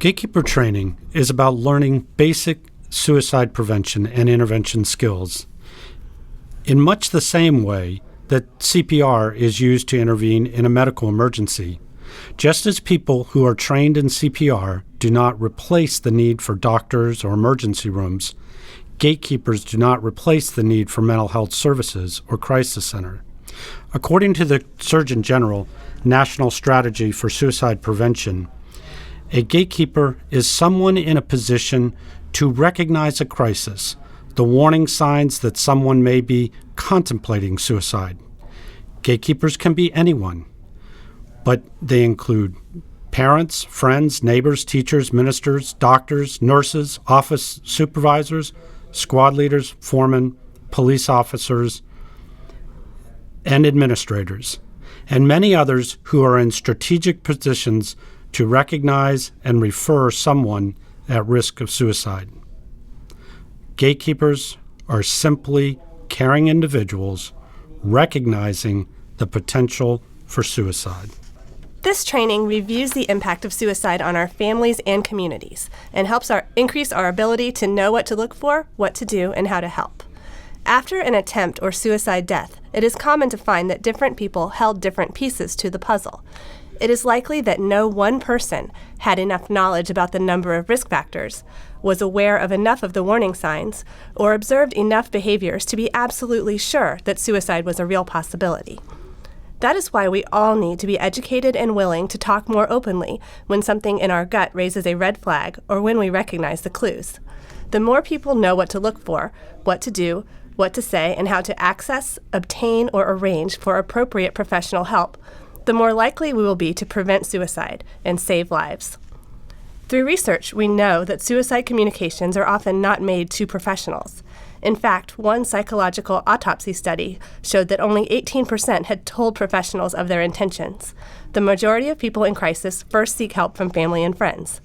Gatekeeper training is about learning basic suicide prevention and intervention skills in much the same way that CPR is used to intervene in a medical emergency. Just as people who are trained in CPR do not replace the need for doctors or emergency rooms, gatekeepers do not replace the need for mental health services or crisis center. According to the Surgeon General National Strategy for Suicide Prevention, a gatekeeper is someone in a position to recognize a crisis, the warning signs that someone may be contemplating suicide. Gatekeepers can be anyone, but they include parents, friends, neighbors, teachers, ministers, doctors, nurses, office supervisors, squad leaders, foremen, police officers, and administrators, and many others who are in strategic positions to recognize and refer someone at risk of suicide. Gatekeepers are simply caring individuals recognizing the potential for suicide. This training reviews the impact of suicide on our families and communities and helps increase our ability to know what to look for, what to do, and how to help. After an attempt or suicide death, it is common to find that different people held different pieces to the puzzle. It is likely that no one person had enough knowledge about the number of risk factors, was aware of enough of the warning signs, or observed enough behaviors to be absolutely sure that suicide was a real possibility. That is why we all need to be educated and willing to talk more openly when something in our gut raises a red flag or when we recognize the clues. The more people know what to look for, what to do, what to say, and how to access, obtain, or arrange for appropriate professional help, the more likely we will be to prevent suicide and save lives. Through research, we know that suicide communications are often not made to professionals. In fact, one psychological autopsy study showed that only 18% had told professionals of their intentions. The majority of people in crisis first seek help from family and friends.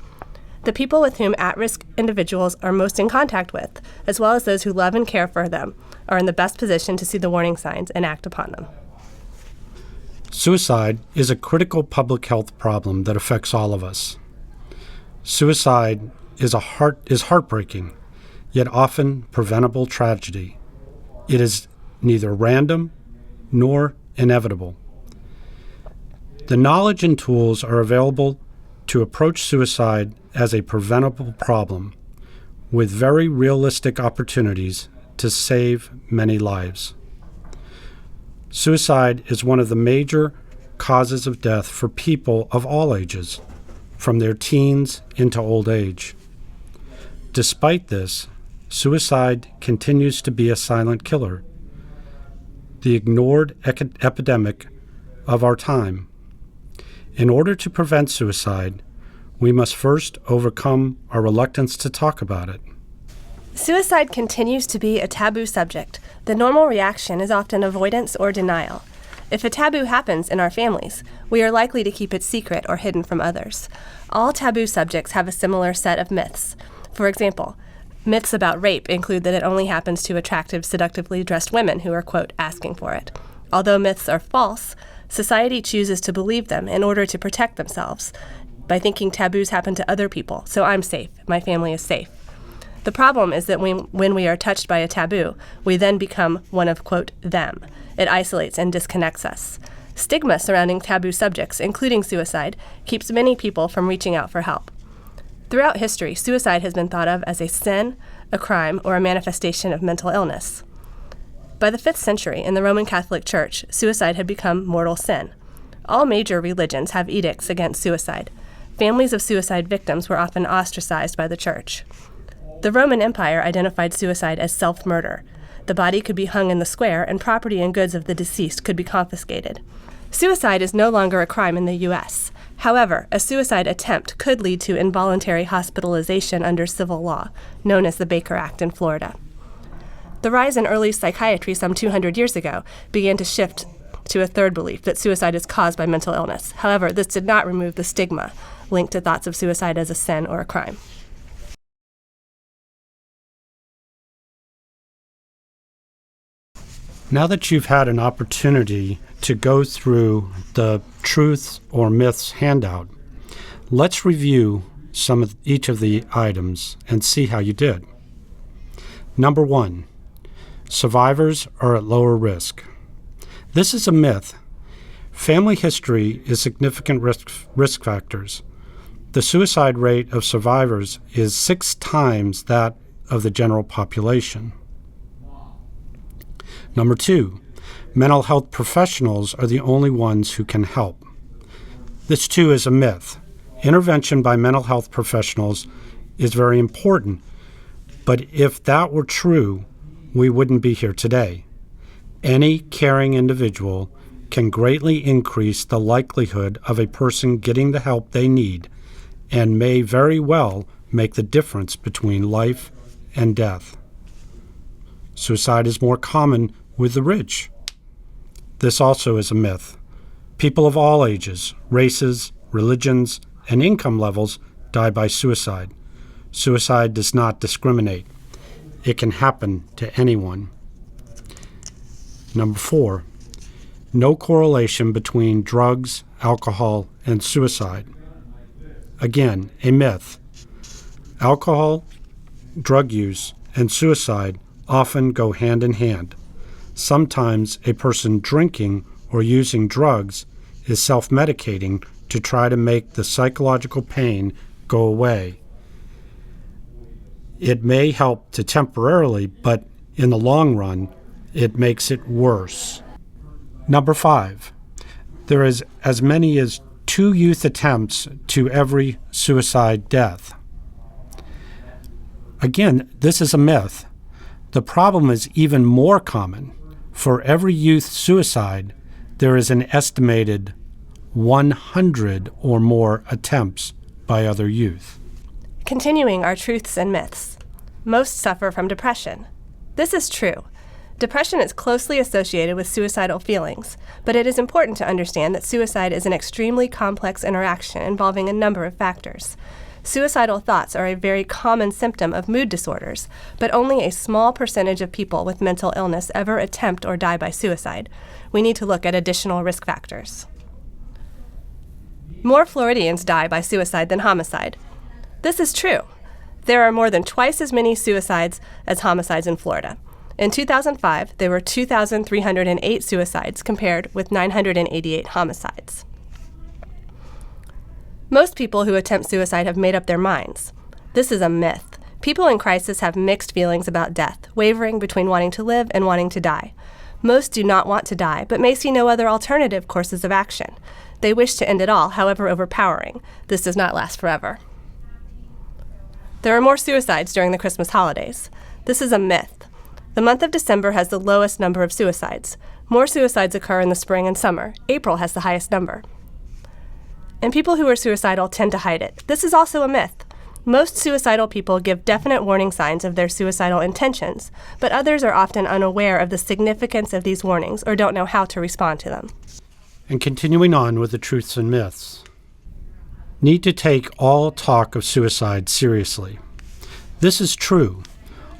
The people with whom at-risk individuals are most in contact with, as well as those who love and care for them, are in the best position to see the warning signs and act upon them. Suicide is a critical public health problem that affects all of us. Suicide is heartbreaking, yet often preventable tragedy. It is neither random nor inevitable. The knowledge and tools are available to approach suicide as a preventable problem with very realistic opportunities to save many lives. Suicide is one of the major causes of death for people of all ages, from their teens into old age. Despite this, suicide continues to be a silent killer, the ignored epidemic of our time. In order to prevent suicide, we must first overcome our reluctance to talk about it. Suicide continues to be a taboo subject. The normal reaction is often avoidance or denial. If a taboo happens in our families, we are likely to keep it secret or hidden from others. All taboo subjects have a similar set of myths. For example, myths about rape include that it only happens to attractive, seductively dressed women who are, quote, asking for it. Although myths are false, society chooses to believe them in order to protect themselves by thinking taboos happen to other people, so I'm safe, my family is safe. The problem is that when we are touched by a taboo, we then become one of, quote, them. It isolates and disconnects us. Stigma surrounding taboo subjects, including suicide, keeps many people from reaching out for help. Throughout history, suicide has been thought of as a sin, a crime, or a manifestation of mental illness. By the 5th century, in the Roman Catholic Church, suicide had become mortal sin. All major religions have edicts against suicide. Families of suicide victims were often ostracized by the Church. The Roman Empire identified suicide as self-murder. The body could be hung in the square, and property and goods of the deceased could be confiscated. Suicide is no longer a crime in the U.S. However, a suicide attempt could lead to involuntary hospitalization under civil law, known as the Baker Act in Florida. The rise in early psychiatry some 200 years ago began to shift to a third belief that suicide is caused by mental illness. However, this did not remove the stigma linked to thoughts of suicide as a sin or a crime. Now that you've had an opportunity to go through the truths or myths handout, let's review each of the items and see how you did. Number 1, survivors are at lower risk. This is a myth. Family history is significant risk factors. The suicide rate of survivors is 6 times that of the general population. Number 2, mental health professionals are the only ones who can help. This too is a myth. Intervention by mental health professionals is very important, but if that were true, we wouldn't be here today. Any caring individual can greatly increase the likelihood of a person getting the help they need and may very well make the difference between life and death. Suicide is more common with the rich. This also is a myth. People of all ages, races, religions, and income levels die by suicide. Suicide does not discriminate. It can happen to anyone. Number 4, no correlation between drugs, alcohol, and suicide. Again, a myth. Alcohol, drug use, and suicide often go hand in hand. Sometimes a person drinking or using drugs is self-medicating to try to make the psychological pain go away. It may help to temporarily, but in the long run, it makes it worse. Number 5, there is as many as 2 youth attempts to every suicide death. Again, this is a myth. The problem is even more common. For every youth suicide, there is an estimated 100 or more attempts by other youth. Continuing our truths and myths. Most suffer from depression. This is true. Depression is closely associated with suicidal feelings, but it is important to understand that suicide is an extremely complex interaction involving a number of factors. Suicidal thoughts are a very common symptom of mood disorders, but only a small percentage of people with mental illness ever attempt or die by suicide. We need to look at additional risk factors. More Floridians die by suicide than homicide. This is true. There are more than twice as many suicides as homicides in Florida. In 2005, there were 2,308 suicides compared with 988 homicides. Most people who attempt suicide have made up their minds. This is a myth. People in crisis have mixed feelings about death, wavering between wanting to live and wanting to die. Most do not want to die, but may see no other alternative courses of action. They wish to end it all, however overpowering. This does not last forever. There are more suicides during the Christmas holidays. This is a myth. The month of December has the lowest number of suicides. More suicides occur in the spring and summer. April has the highest number. And people who are suicidal tend to hide it. This is also a myth. Most suicidal people give definite warning signs of their suicidal intentions, but others are often unaware of the significance of these warnings or don't know how to respond to them. And continuing on with the truths and myths. Need to take all talk of suicide seriously. This is true.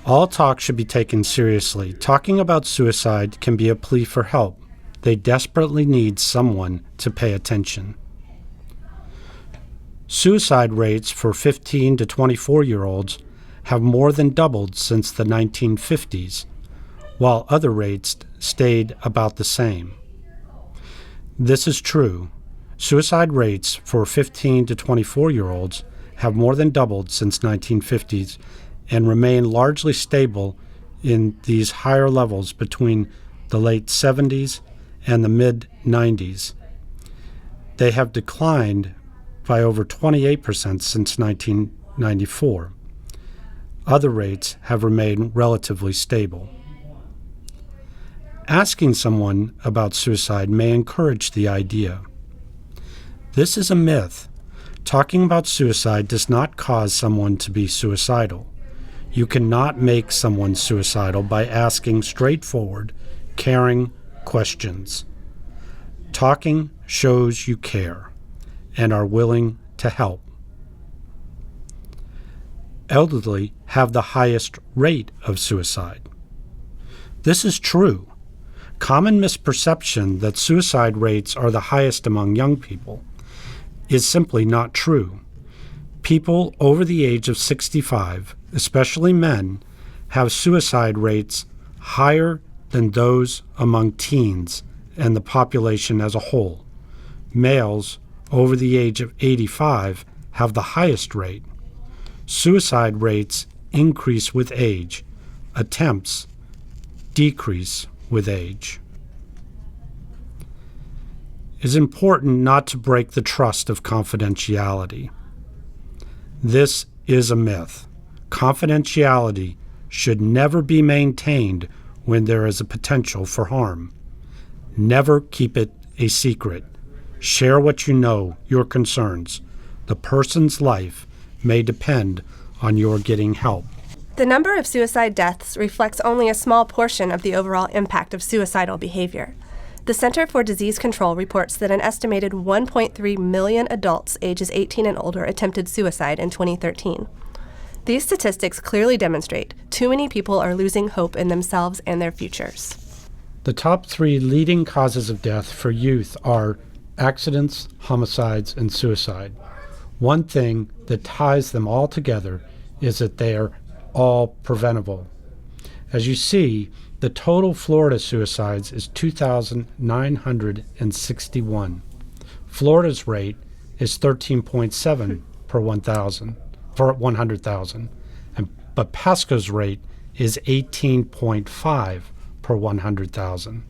All talk should be taken seriously. Talking about suicide can be a plea for help. They desperately need someone to pay attention. Suicide rates for 15 to 24-year-olds have more than doubled since the 1950s, while other rates stayed about the same. This is true. Suicide rates for 15 to 24-year-olds have more than doubled since 1950s and remain largely stable in these higher levels between the late 70s and the mid-90s. They have declined by over 28% since 1994. Other rates have remained relatively stable. Asking someone about suicide may encourage the idea. This is a myth. Talking about suicide does not cause someone to be suicidal. You cannot make someone suicidal by asking straightforward, caring questions. Talking shows you care and are willing to help. Elderly have the highest rate of suicide. This is true. Common misperception that suicide rates are the highest among young people is simply not true. People over the age of 65, especially men, have suicide rates higher than those among teens and the population as a whole. Males over the age of 85 have the highest rate. Suicide rates increase with age. Attempts decrease with age. It is important not to break the trust of confidentiality. This is a myth. Confidentiality should never be maintained when there is a potential for harm. Never keep it a secret. Share what you know, your concerns. The person's life may depend on your getting help. The number of suicide deaths reflects only a small portion of the overall impact of suicidal behavior. The Center for Disease Control reports that an estimated 1.3 million adults ages 18 and older attempted suicide in 2013. These statistics clearly demonstrate too many people are losing hope in themselves and their futures. The top 3 leading causes of death for youth are accidents, homicides, and suicide. One thing that ties them all together is that they are all preventable. As you see, the total Florida suicides is 2,961. Florida's rate is 13.7 per 100,000, but Pasco's rate is 18.5 per 100,000.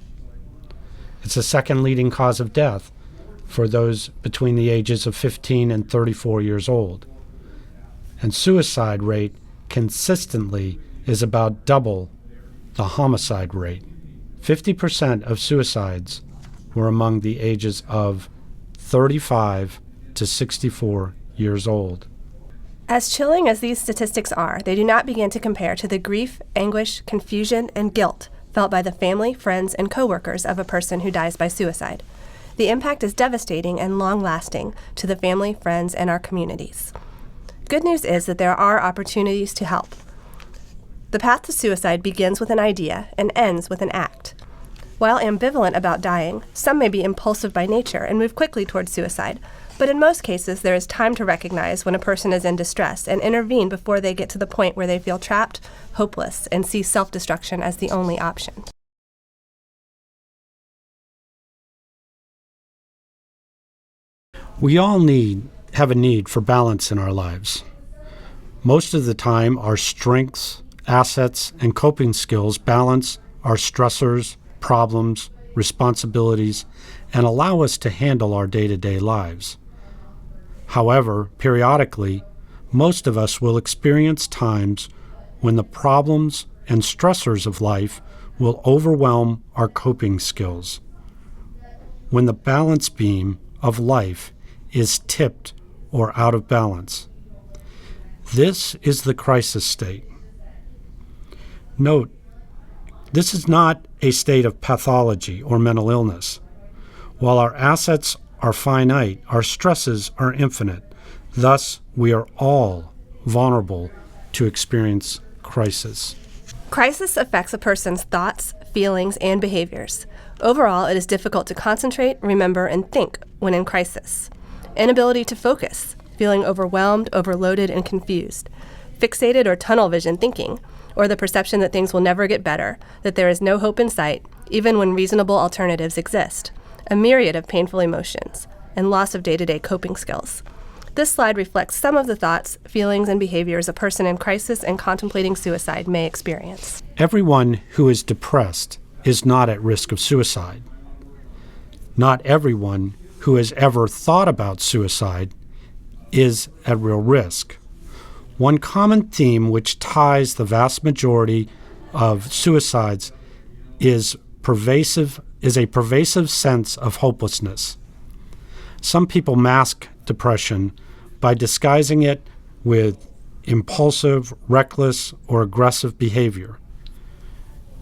It's the second leading cause of death for those between the ages of 15 and 34 years old. And suicide rate consistently is about double the homicide rate. 50% of suicides were among the ages of 35 to 64 years old. As chilling as these statistics are, they do not begin to compare to the grief, anguish, confusion, and guilt felt by the family, friends, and coworkers of a person who dies by suicide. The impact is devastating and long-lasting to the family, friends, and our communities. Good news is that there are opportunities to help. The path to suicide begins with an idea and ends with an act. While ambivalent about dying, some may be impulsive by nature and move quickly towards suicide, but in most cases there is time to recognize when a person is in distress and intervene before they get to the point where they feel trapped, hopeless, and see self-destruction as the only option. We all have a need for balance in our lives. Most of the time, our strengths, assets, and coping skills balance our stressors, problems, responsibilities, and allow us to handle our day-to-day lives. However, periodically, most of us will experience times when the problems and stressors of life will overwhelm our coping skills. When the balance beam of life is tipped or out of balance. This is the crisis state. Note, this is not a state of pathology or mental illness. While our assets are finite, our stresses are infinite. Thus, we are all vulnerable to experience crisis. Crisis affects a person's thoughts, feelings, and behaviors. Overall, it is difficult to concentrate, remember, and think when in crisis. Inability to focus, feeling overwhelmed, overloaded, and confused. Fixated or tunnel vision thinking, or the perception that things will never get better, that there is no hope in sight, even when reasonable alternatives exist. A myriad of painful emotions, and loss of day-to-day coping skills. This slide reflects some of the thoughts, feelings, and behaviors a person in crisis and contemplating suicide may experience. Everyone who is depressed is not at risk of suicide. Not everyone who has ever thought about suicide is at real risk. One common theme which ties the vast majority of suicides is a pervasive sense of hopelessness. Some people mask depression by disguising it with impulsive, reckless, or aggressive behavior.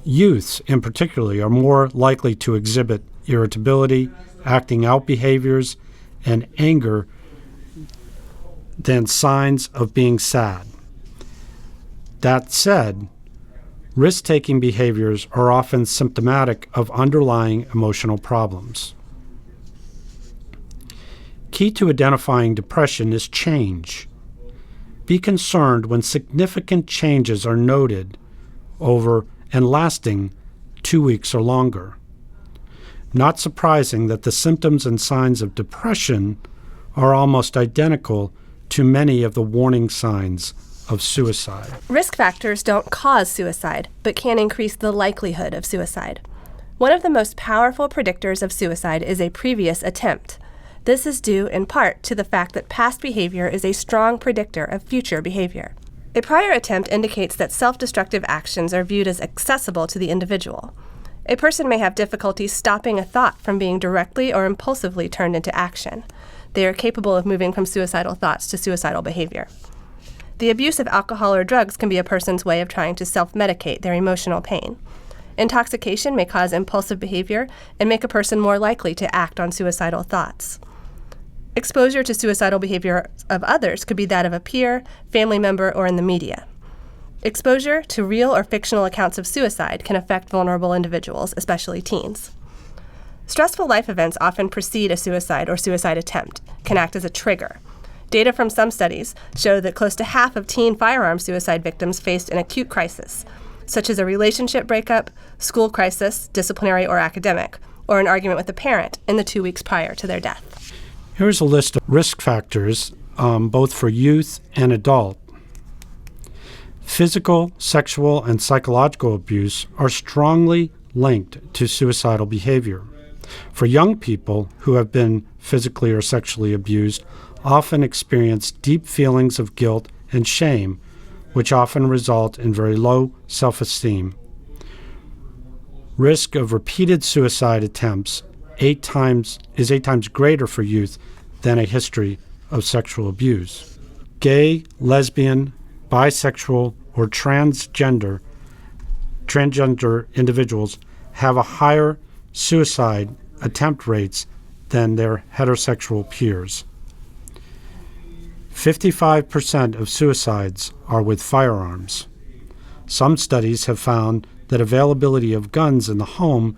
Youths, in particular, are more likely to exhibit irritability, acting out behaviors, and anger than signs of being sad. That said, risk-taking behaviors are often symptomatic of underlying emotional problems. Key to identifying depression is change. Be concerned when significant changes are noted over and lasting 2 weeks or longer. Not surprising that the symptoms and signs of depression are almost identical to many of the warning signs of suicide. Risk factors don't cause suicide, but can increase the likelihood of suicide. One of the most powerful predictors of suicide is a previous attempt. This is due in part to the fact that past behavior is a strong predictor of future behavior. A prior attempt indicates that self-destructive actions are viewed as accessible to the individual. A person may have difficulty stopping a thought from being directly or impulsively turned into action. They are capable of moving from suicidal thoughts to suicidal behavior. The abuse of alcohol or drugs can be a person's way of trying to self-medicate their emotional pain. Intoxication may cause impulsive behavior and make a person more likely to act on suicidal thoughts. Exposure to suicidal behavior of others could be that of a peer, family member, or in the media. Exposure to real or fictional accounts of suicide can affect vulnerable individuals, especially teens. Stressful life events often precede a suicide or suicide attempt, can act as a trigger. Data from some studies show that close to half of teen firearm suicide victims faced an acute crisis, such as a relationship breakup, school crisis, disciplinary or academic, or an argument with a parent in the 2 weeks prior to their death. Here's a list of risk factors, both for youth and adult. Physical, sexual, and psychological abuse are strongly linked to suicidal behavior. For young people who have been physically or sexually abused, often experience deep feelings of guilt and shame, which often result in very low self-esteem. Risk of repeated suicide attempts is 8 times greater for youth than a history of sexual abuse. Gay, lesbian, bisexual, or transgender individuals have a higher suicide attempt rates than their heterosexual peers. 55% of suicides are with firearms. Some studies have found that availability of guns in the home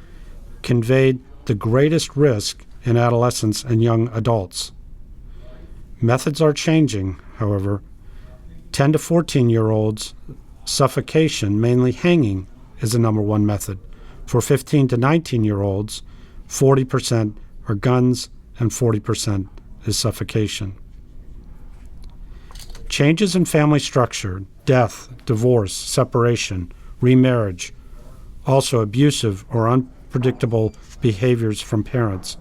conveyed the greatest risk in adolescents and young adults. Methods are changing, however. 10 to 14-year-olds, suffocation, mainly hanging, is the number one method. For 15 to 19-year-olds, 40% are guns and 40% is suffocation. Changes in family structure, death, divorce, separation, remarriage, also abusive or unpredictable behaviors from parents,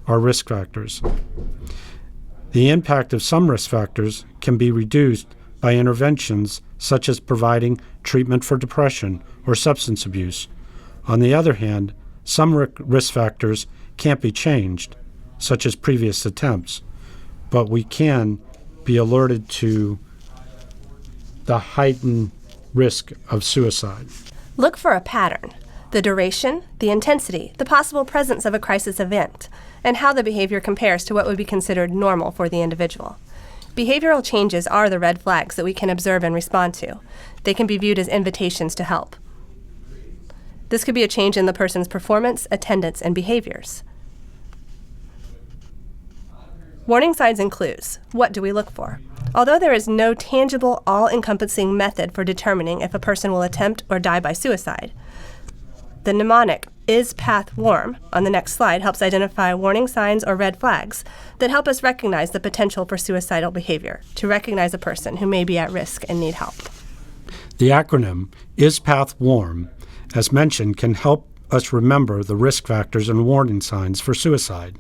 are risk factors. The impact of some risk factors can be reduced by interventions such as providing treatment for depression or substance abuse. On the other hand, some risk factors can't be changed, such as previous attempts, but we can be alerted to the heightened risk of suicide. Look for a pattern: the duration, the intensity, the possible presence of a crisis event, and how the behavior compares to what would be considered normal for the individual. Behavioral changes are the red flags that we can observe and respond to. They can be viewed as invitations to help. This could be a change in the person's performance, attendance, and behaviors. Warning signs and clues. What do we look for? Although there is no tangible, all-encompassing method for determining if a person will attempt or die by suicide, the mnemonic "Is Path Warm" on the next slide helps identify warning signs or red flags that help us recognize the potential for suicidal behavior, to recognize a person who may be at risk and need help. The acronym "Is Path Warm," as mentioned, can help us remember the risk factors and warning signs for suicide.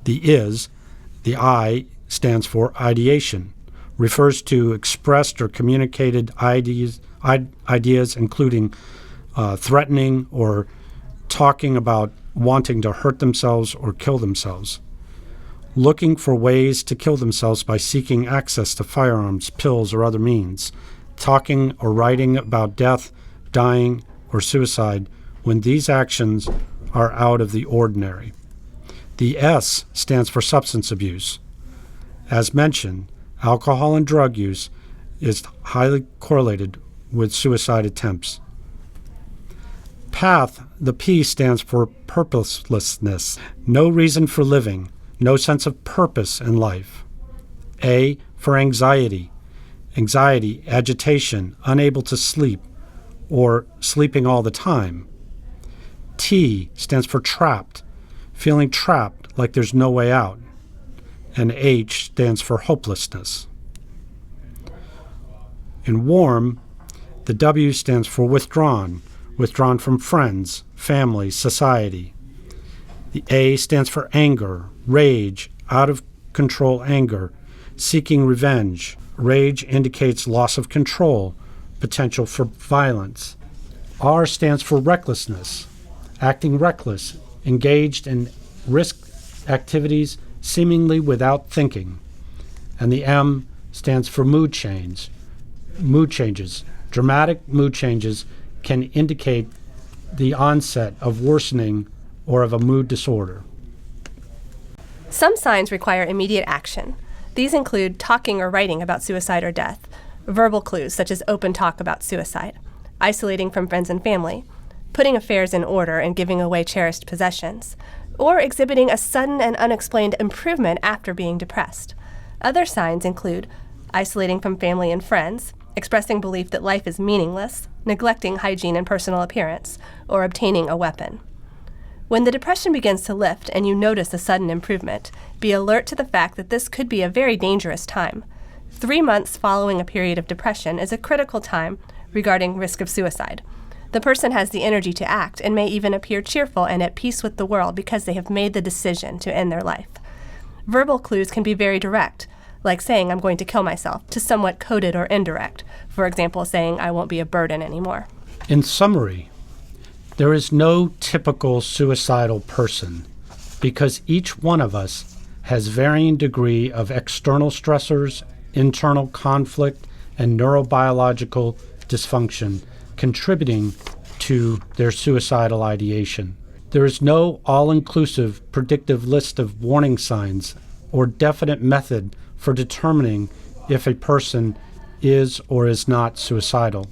The I stands for ideation, refers to expressed or communicated ideas including threatening or talking about wanting to hurt themselves or kill themselves. Looking for ways to kill themselves by seeking access to firearms, pills, or other means. Talking or writing about death, dying, or suicide when these actions are out of the ordinary. The S stands for substance abuse. As mentioned, alcohol and drug use is highly correlated with suicide attempts. Path, the P stands for purposelessness. No reason for living, no sense of purpose in life. A for anxiety, anxiety, agitation, unable to sleep, or sleeping all the time. T stands for trapped, feeling trapped like there's no way out. And H stands for hopelessness. In warm, the W stands for withdrawn, withdrawn from friends, family, society. The A stands for anger, rage, out of control anger, seeking revenge. Rage indicates loss of control, potential for violence. R stands for recklessness, acting reckless, engaged in risk activities seemingly without thinking. And the M stands for mood changes. Dramatic mood changes can indicate the onset of worsening or of a mood disorder. Some signs require immediate action. These include talking or writing about suicide or death, verbal clues such as open talk about suicide, isolating from friends and family, putting affairs in order and giving away cherished possessions, or exhibiting a sudden and unexplained improvement after being depressed. Other signs include isolating from family and friends, expressing belief that life is meaningless, neglecting hygiene and personal appearance, or obtaining a weapon. When the depression begins to lift and you notice a sudden improvement, be alert to the fact that this could be a very dangerous time. 3 months following a period of depression is a critical time regarding risk of suicide. The person has the energy to act and may even appear cheerful and at peace with the world because they have made the decision to end their life. Verbal clues can be very direct, like saying I'm going to kill myself, to somewhat coded or indirect, for example, saying I won't be a burden anymore. In summary, there is no typical suicidal person because each one of us has varying degree of external stressors, internal conflict, and neurobiological dysfunction contributing to their suicidal ideation. There is no all-inclusive predictive list of warning signs or definite method for determining if a person is or is not suicidal.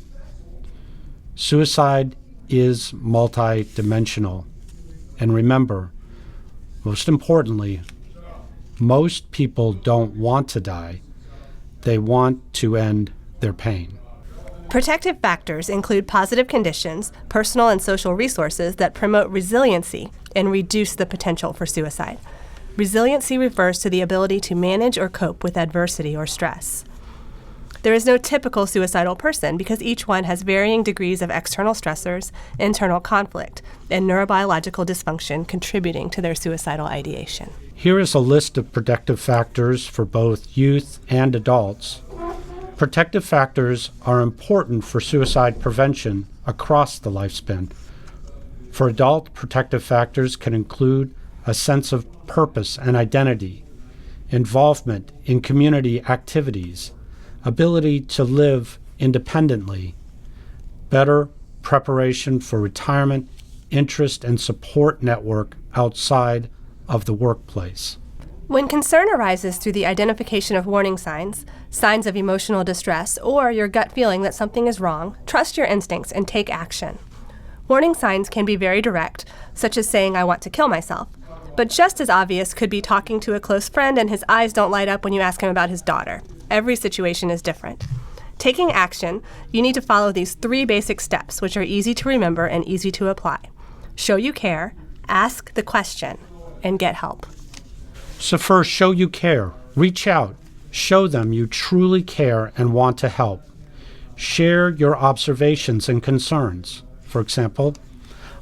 Suicide is multidimensional. And remember, most importantly, most people don't want to die. They want to end their pain. Protective factors include positive conditions, personal and social resources that promote resiliency and reduce the potential for suicide. Resiliency refers to the ability to manage or cope with adversity or stress. There is no typical suicidal person because each one has varying degrees of external stressors, internal conflict, and neurobiological dysfunction contributing to their suicidal ideation. Here is a list of protective factors for both youth and adults. Protective factors are important for suicide prevention across the lifespan. For adult, protective factors can include a sense of purpose and identity, involvement in community activities, ability to live independently, better preparation for retirement, interest and support network outside of the workplace. When concern arises through the identification of warning signs, signs of emotional distress, or your gut feeling that something is wrong, trust your instincts and take action. Warning signs can be very direct, such as saying, I want to kill myself. But just as obvious could be talking to a close friend and his eyes don't light up when you ask him about his daughter. Every situation is different. Taking action, you need to follow these 3 basic steps, which are easy to remember and easy to apply. Show you care, ask the question, and get help. So first, show you care. Reach out. Show them you truly care and want to help. Share your observations and concerns. For example,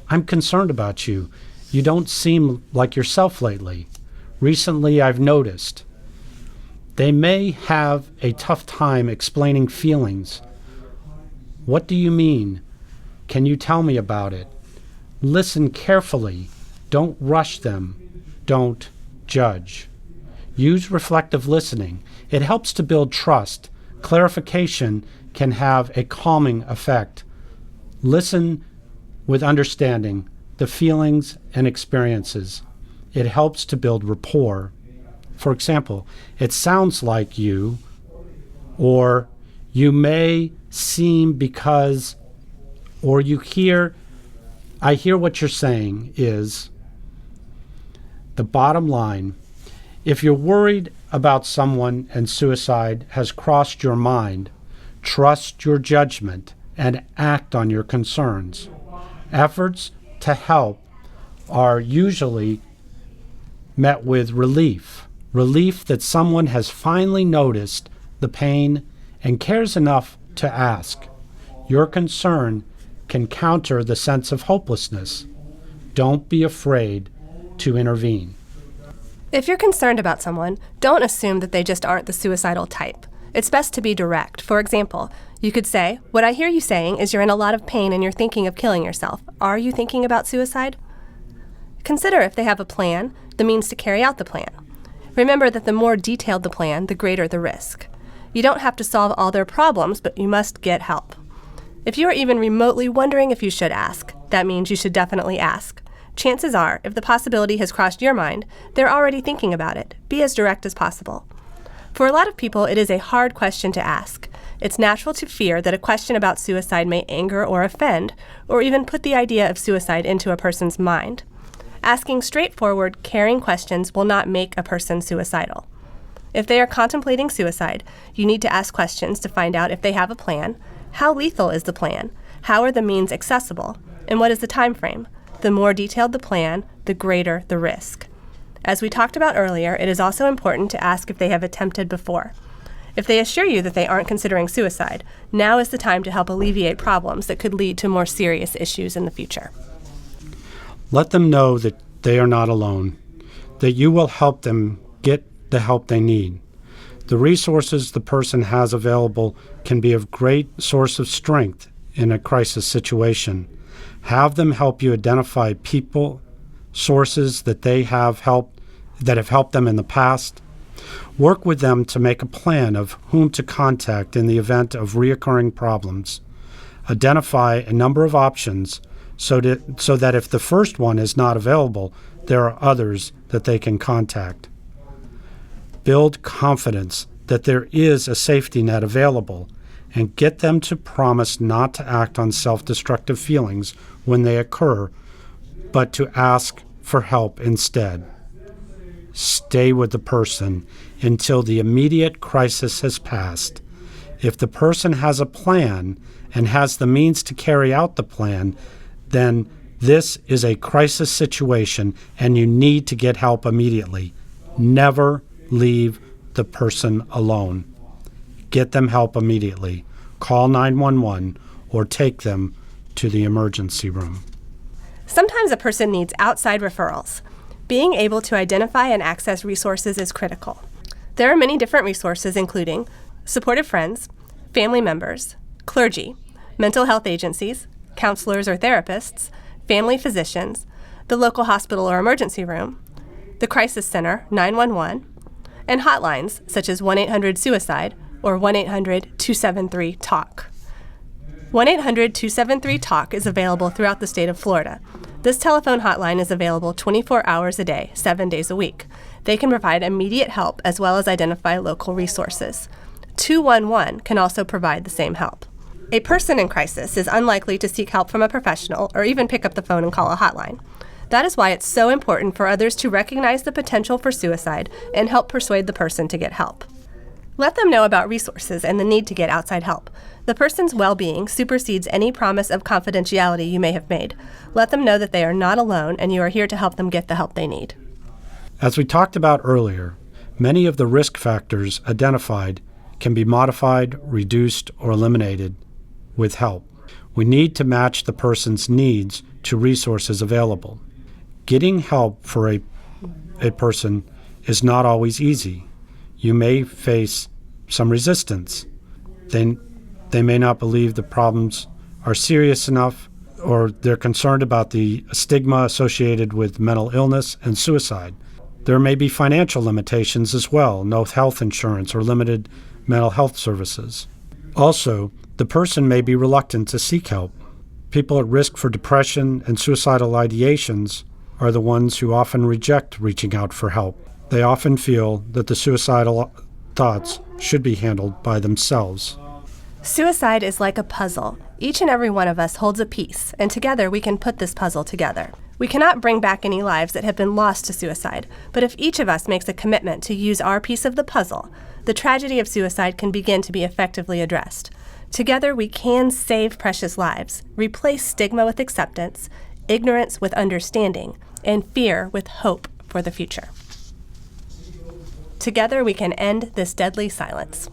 I'm concerned about you. You don't seem like yourself lately. Recently, I've noticed. They may have a tough time explaining feelings. What do you mean? Can you tell me about it? Listen carefully. Don't rush them. Don't judge. Use reflective listening. It helps to build trust. Clarification can have a calming effect. Listen with understanding the feelings and experiences. It helps to build rapport. For example, it sounds like you, or you may seem because, or you hear, I hear what you're saying is, the bottom line If you're worried about someone and suicide has crossed your mind, trust your judgment and act on your concerns. Efforts to help are usually met with relief that someone has finally noticed the pain and cares enough to ask. Your concern can counter the sense of hopelessness. Don't be afraid to intervene. If you're concerned about someone, don't assume that they just aren't the suicidal type. It's best to be direct. For example, you could say, "What I hear you saying is you're in a lot of pain and you're thinking of killing yourself. Are you thinking about suicide?" Consider if they have a plan, the means to carry out the plan. Remember that the more detailed the plan, the greater the risk. You don't have to solve all their problems, but you must get help. If you are even remotely wondering if you should ask, that means you should definitely ask. Chances are, if the possibility has crossed your mind, they're already thinking about it. Be as direct as possible. For a lot of people, it is a hard question to ask. It's natural to fear that a question about suicide may anger or offend, or even put the idea of suicide into a person's mind. Asking straightforward, caring questions will not make a person suicidal. If they are contemplating suicide, you need to ask questions to find out if they have a plan, how lethal is the plan, how are the means accessible, and what is the time frame. The more detailed the plan, the greater the risk. As we talked about earlier, it is also important to ask if they have attempted before. If they assure you that they aren't considering suicide, now is the time to help alleviate problems that could lead to more serious issues in the future. Let them know that they are not alone, that you will help them get the help they need. The resources the person has available can be a great source of strength in a crisis situation. Have them help you identify people, sources that have helped them in the past. Work with them to make a plan of whom to contact in the event of reoccurring problems. Identify a number of options so that if the first one is not available, there are others that they can contact. Build confidence that there is a safety net available, and get them to promise not to act on self-destructive feelings when they occur, but to ask for help instead. Stay with the person until the immediate crisis has passed. If the person has a plan and has the means to carry out the plan, then this is a crisis situation and you need to get help immediately. Never leave the person alone. Get them help immediately. Call 911 or take them to the emergency room. Sometimes a person needs outside referrals. Being able to identify and access resources is critical. There are many different resources, including supportive friends, family members, clergy, mental health agencies, counselors or therapists, family physicians, the local hospital or emergency room, the crisis center, 911, and hotlines such as 1-800-SUICIDE or 1-800-273-TALK. 1-800-273-TALK is available throughout the state of Florida. This telephone hotline is available 24 hours a day, 7 days a week. They can provide immediate help as well as identify local resources. 211 can also provide the same help. A person in crisis is unlikely to seek help from a professional or even pick up the phone and call a hotline. That is why it's so important for others to recognize the potential for suicide and help persuade the person to get help. Let them know about resources and the need to get outside help. The person's well-being supersedes any promise of confidentiality you may have made. Let them know that they are not alone and you are here to help them get the help they need. As we talked about earlier, many of the risk factors identified can be modified, reduced, or eliminated with help. We need to match the person's needs to resources available. Getting help for a person is not always easy. You may face some resistance. They may not believe the problems are serious enough, or they're concerned about the stigma associated with mental illness and suicide. There may be financial limitations as well, no health insurance or limited mental health services. Also, the person may be reluctant to seek help. People at risk for depression and suicidal ideations are the ones who often reject reaching out for help. They often feel that the suicidal thoughts should be handled by themselves. Suicide is like a puzzle. Each and every one of us holds a piece, and together we can put this puzzle together. We cannot bring back any lives that have been lost to suicide, but if each of us makes a commitment to use our piece of the puzzle, the tragedy of suicide can begin to be effectively addressed. Together we can save precious lives, replace stigma with acceptance, ignorance with understanding, and fear with hope for the future. Together we can end this deadly silence.